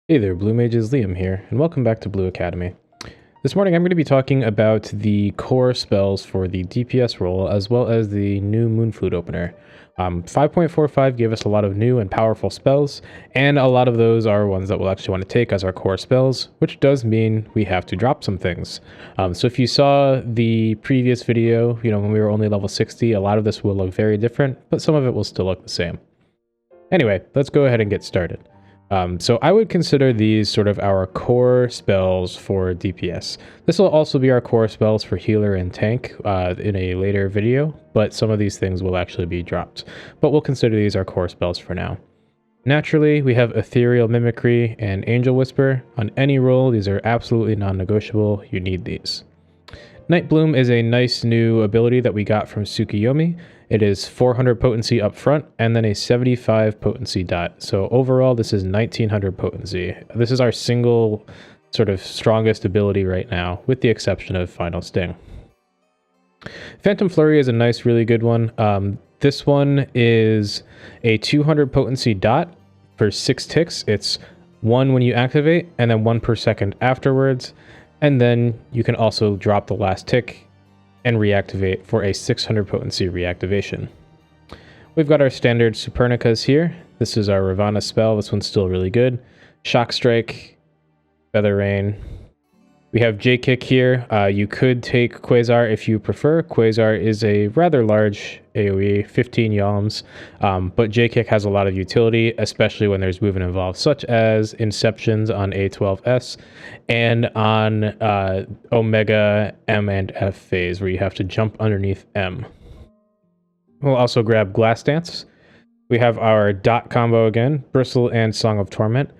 Hey there, Blue Mages, Liam here, and welcome back to Blue Academy. This morning I'm going to be talking about the core spells for the DPS role, as well as the new Moon Flute opener. 5.45 gave us a lot of new and powerful spells, and a lot of those are ones that we'll actually want to take as our core spells, which does mean we have to drop some things. So if you saw the previous video, when we were only level 60, a lot of this will look very different, but some of it will still look the same. Anyway, let's go ahead and get started. So I would consider these sort of our core spells for DPS. This will also be our core spells for healer and tank in a later video, but some of these things will actually be dropped. But we'll consider these our core spells for now. Naturally, we have Ethereal Mimicry and Angel Whisper. On any roll, these are absolutely non-negotiable. You need these. Night Bloom is a nice new ability that we got from Tsukiyomi. It is 400 potency up front and then a 75 potency dot. So overall, this is 1900 potency. This is our single sort of strongest ability right now, with the exception of Final Sting. Phantom Flurry is a nice, really good one. This one is a 200 potency dot for 6 ticks. It's 1 when you activate and then 1 per second afterwards. And then you can also drop the last tick and reactivate for a 600 potency reactivation. We've got our standard Supernicas here. This is our Ravana spell. This one's still really good. Shock Strike, Feather Rain. We have J-Kick here. You could take Quasar if you prefer. Quasar is a rather large AoE, 15 yalms, but J-Kick has a lot of utility, especially when there's movement involved, such as Inceptions on A12S and on Omega M and F phase, where you have to jump underneath M. We'll also grab Glass Dance. We have our dot combo again, Bristle and Song of Torment.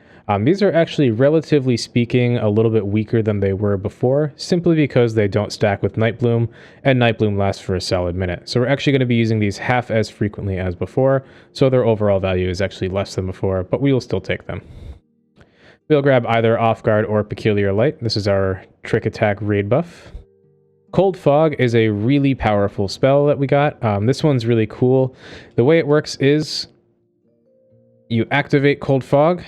These are actually, relatively speaking, a little bit weaker than they were before, simply because they don't stack with Night Bloom, and Night Bloom lasts for a solid minute. So we're actually going to be using these half as frequently as before, so their overall value is actually less than before, but we will still take them. We'll grab either Off Guard or Peculiar Light. This is our Trick Attack raid buff. Cold Fog is a really powerful spell that we got. This one's really cool. The way it works is you activate Cold Fog,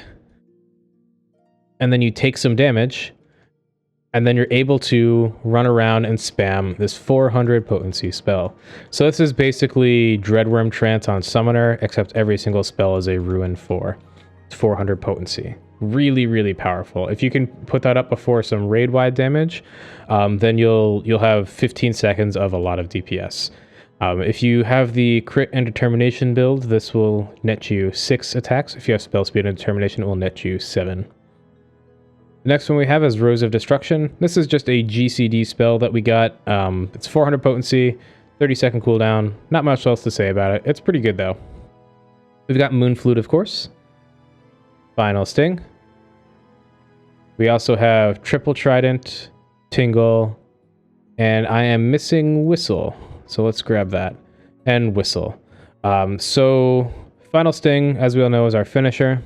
and then you take some damage, and then you're able to run around and spam this 400 potency spell. So this is basically Dreadworm Trance on Summoner, except every single spell is a Ruin 4. It's 400 potency. Really, really powerful. If you can put that up before some raid-wide damage, then you'll have 15 seconds of a lot of DPS. If you have the Crit and Determination build, this will net you 6 attacks. If you have Spell Speed and Determination, it will net you 7. The next one we have is Rose of Destruction. This is just a GCD spell that we got. It's 400 potency, 30-second cooldown. Not much else to say about it. It's pretty good, though. We've got Moon Flute, of course. Final Sting. We also have Triple Trident, Tingle, and I am missing Whistle. So let's grab that. And Whistle. So Final Sting, as we all know, is our finisher.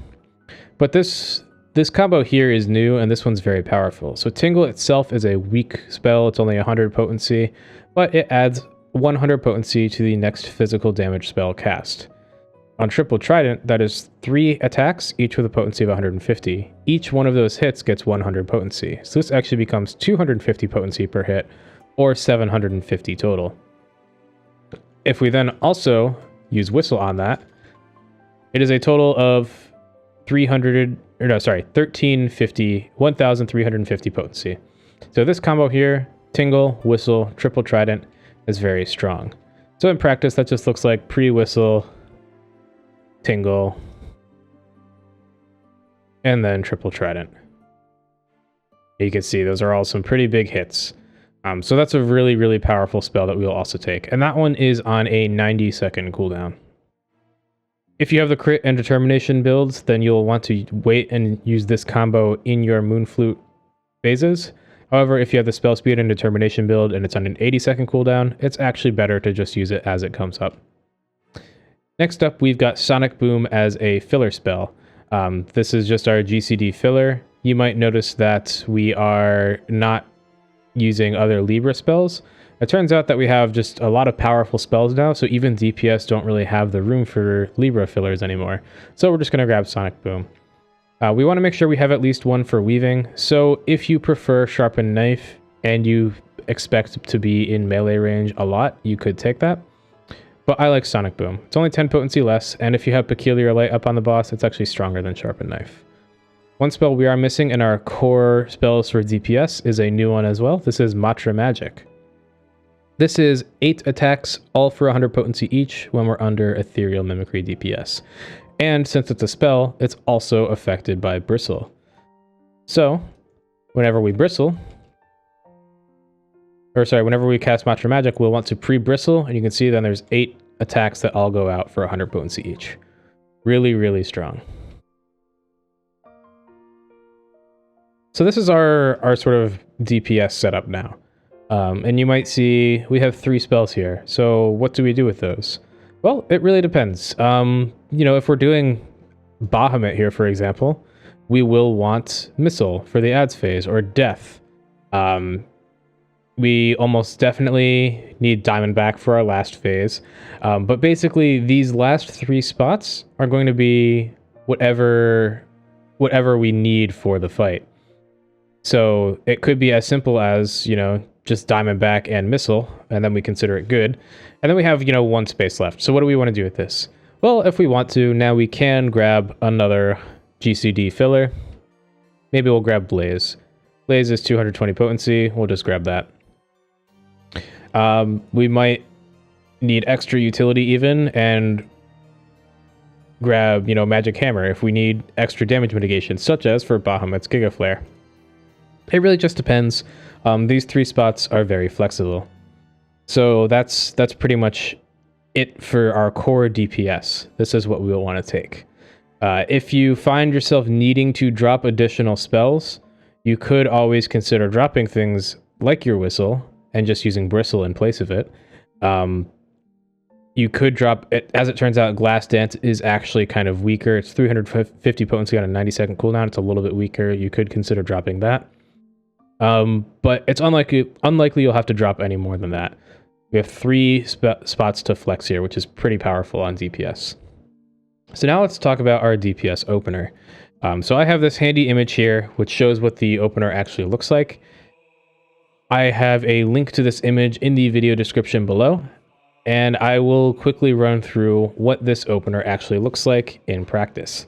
But this combo here is new, and this one's very powerful. So Tingle itself is a weak spell. It's only 100 potency, but it adds 100 potency to the next physical damage spell cast. On Triple Trident, that is 3 attacks, each with a potency of 150. Each one of those hits gets 100 potency. So this actually becomes 250 potency per hit, or 750 total. If we then also use Whistle on that, it is a total of 1350 potency. So this combo here, Tingle, Whistle, Triple Trident, is very strong. So in practice, that just looks like pre-Whistle, Tingle, and then Triple Trident. You can see those are all some pretty big hits. So that's a really, really powerful spell that we will also take. And that one is on a 90-second cooldown. If you have the Crit and Determination builds, then you'll want to wait and use this combo in your Moon Flute phases. However, if you have the Spell Speed and Determination build and it's on an 80-second cooldown, it's actually better to just use it as it comes up. Next up, we've got Sonic Boom as a filler spell. This is just our GCD filler. You might notice that we are not using other Libra spells. It turns out that we have just a lot of powerful spells now, so even DPS don't really have the room for Libra fillers anymore. So we're just going to grab Sonic Boom. We want to make sure we have at least one for weaving, so if you prefer Sharpened Knife and you expect to be in melee range a lot, you could take that. But I like Sonic Boom. It's only 10 potency less, and if you have Peculiar Light up on the boss, it's actually stronger than Sharpened Knife. One spell we are missing in our core spells for DPS is a new one as well. This is Matra Magic. This is 8 attacks, all for 100 potency each when we're under Ethereal Mimicry DPS. And since it's a spell, it's also affected by Bristle. So, whenever we bristle, whenever we cast Matra Magic, we'll want to pre-bristle, and you can see then there's 8 attacks that all go out for 100 potency each. Really, really strong. So this is our sort of DPS setup now. And you might see we have 3 spells here. So what do we do with those? Well, it really depends. You know, if we're doing Bahamut here, for example, we will want Missile for the ads phase, or Death. We almost definitely need Diamondback for our last phase. But basically, these last 3 spots are going to be whatever we need for the fight. So it could be as simple as, you know, just Diamondback and Missile, and then we consider it good. And then we have, you know, 1 space left. So what do we want to do with this? Well, if we want to, now we can grab another GCD filler. Maybe we'll grab Blaze. Blaze is 220 potency. We'll just grab that. We might need extra utility even, and grab, you know, Magic Hammer if we need extra damage mitigation, such as for Bahamut's Giga Flare. It really just depends. These 3 spots are very flexible. So that's pretty much it for our core DPS. This is what we will want to take. If you find yourself needing to drop additional spells, you could always consider dropping things like your Whistle and just using Bristle in place of it. You could drop it. As it turns out, Glass Dance is actually kind of weaker. It's 350 potency on a 90-second cooldown. It's a little bit weaker. You could consider dropping that. But it's unlikely you'll have to drop any more than that. We have 3 spots to flex here, which is pretty powerful on DPS. So now let's talk about our DPS opener. So I have this handy image here, which shows what the opener actually looks like. I have a link to this image in the video description below, and I will quickly run through what this opener actually looks like in practice.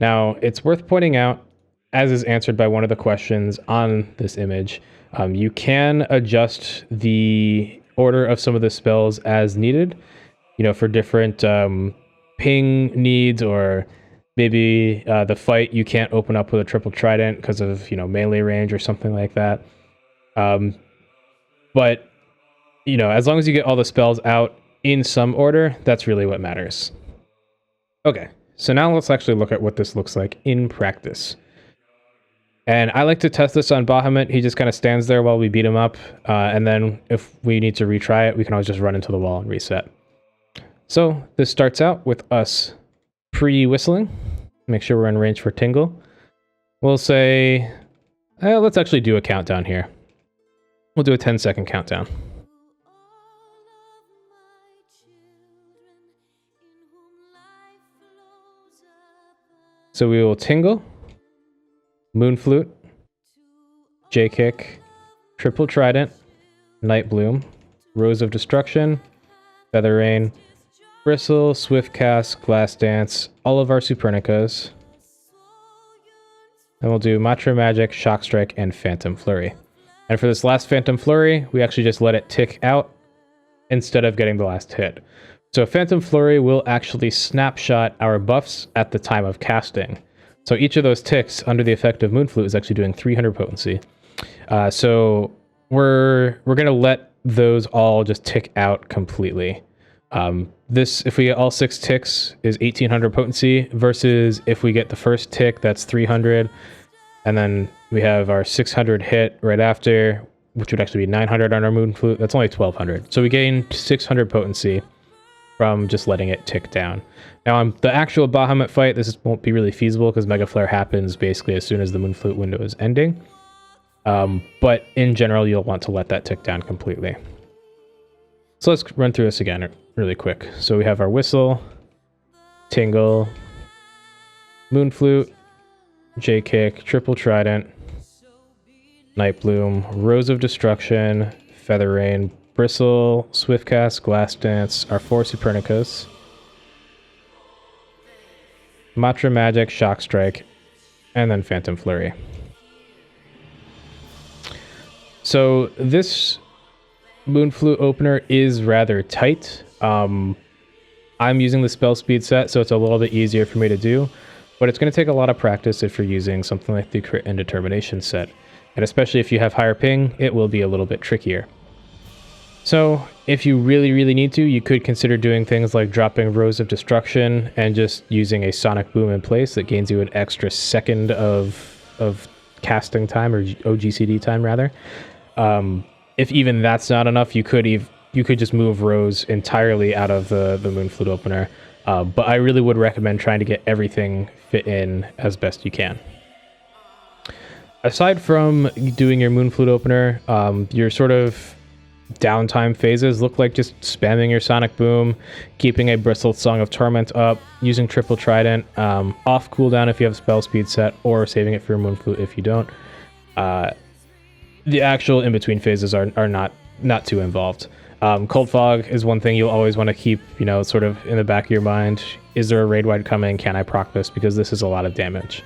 Now, it's worth pointing out, as is answered by one of the questions on this image, you can adjust the order of some of the spells as needed, you know, for different ping needs, or maybe the fight you can't open up with a triple trident because of, you know, melee range or something like that. But, you know, as long as you get all the spells out in some order, that's really what matters. Okay, so now let's actually look at what this looks like in practice. And I like to test this on Bahamut. He just kind of stands there while we beat him up. And then if we need to retry it, we can always just run into the wall and reset. So this starts out with us pre-whistling. Make sure we're in range for Tingle. We'll say, let's actually do a countdown here. We'll do a 10-second countdown. So we will Tingle, Moon Flute, J-Kick, Triple Trident, Night Bloom, Rose of Destruction, Feather Rain, Bristle, Swift Cast, Glass Dance, all of our Supernicas. Then we'll do Matra Magic, Shock Strike, and Phantom Flurry. And for this last Phantom Flurry, we actually just let it tick out instead of getting the last hit. So Phantom Flurry will actually snapshot our buffs at the time of casting. So each of those ticks under the effect of Moon Flute is actually doing 300 potency. So we're going to let those all just tick out completely. This, if we get all 6 ticks, is 1800 potency, versus if we get the first tick, that's 300. And then we have our 600 hit right after, which would actually be 900 on our Moon Flute. That's only 1200. So we gained 600 potency from just letting it tick down. Now on the actual Bahamut fight, this won't be really feasible because Mega Flare happens basically as soon as the Moon Flute window is ending. But in general, you'll want to let that tick down completely. So let's run through this again really quick. So we have our Whistle, Tingle, Moon Flute, J-Kick, Triple Trident, Night Bloom, Rose of Destruction, Feather Rain, Bristle, Swift Cast, Glass Dance, our 4 Supernicas, Matra Magic, Shock Strike, and then Phantom Flurry. So this Moon Flute opener is rather tight. I'm using the spell speed set, so it's a little bit easier for me to do, but it's going to take a lot of practice if you're using something like the Crit and Determination set. And especially if you have higher ping, it will be a little bit trickier. So if you really need to, you could consider doing things like dropping Rose of Destruction and just using a Sonic Boom in place that gains you an extra second of casting time, or OGCD time rather. If even that's not enough, you could just move Rose entirely out of the Moon Flute opener. But I really would recommend trying to get everything fit in as best you can. Aside from doing your Moon Flute opener, your sort of downtime phases look like just spamming your Sonic Boom, keeping a Bristled Song of Torment up, using Triple Trident, off cooldown if you have spell speed set, or saving it for your Moon Flute if you don't. The actual in-between phases are not too involved. Cold Fog is one thing you'll always want to keep, sort of in the back of your mind. Is there a raid wide coming? Can I proc this? Because this is a lot of damage.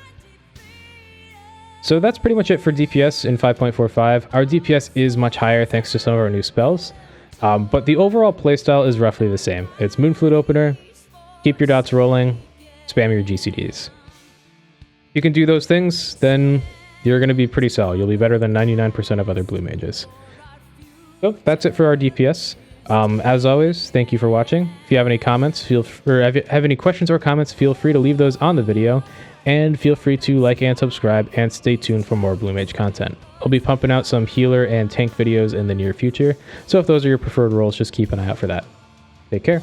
So that's pretty much it for DPS in 5.45. Our DPS is much higher thanks to some of our new spells, but the overall playstyle is roughly the same. It's Moon Flute opener, keep your dots rolling, spam your GCDs. If you can do those things, then you're going to be pretty solid. You'll be better than 99% of other blue mages. So that's it for our DPS. As always, thank you for watching. If you have any comments, have any questions or comments, feel free to leave those on the video, and feel free to like and subscribe, and stay tuned for more Blue Mage content. I'll be pumping out some healer and tank videos in the near future, so if those are your preferred roles, just keep an eye out for that. Take care.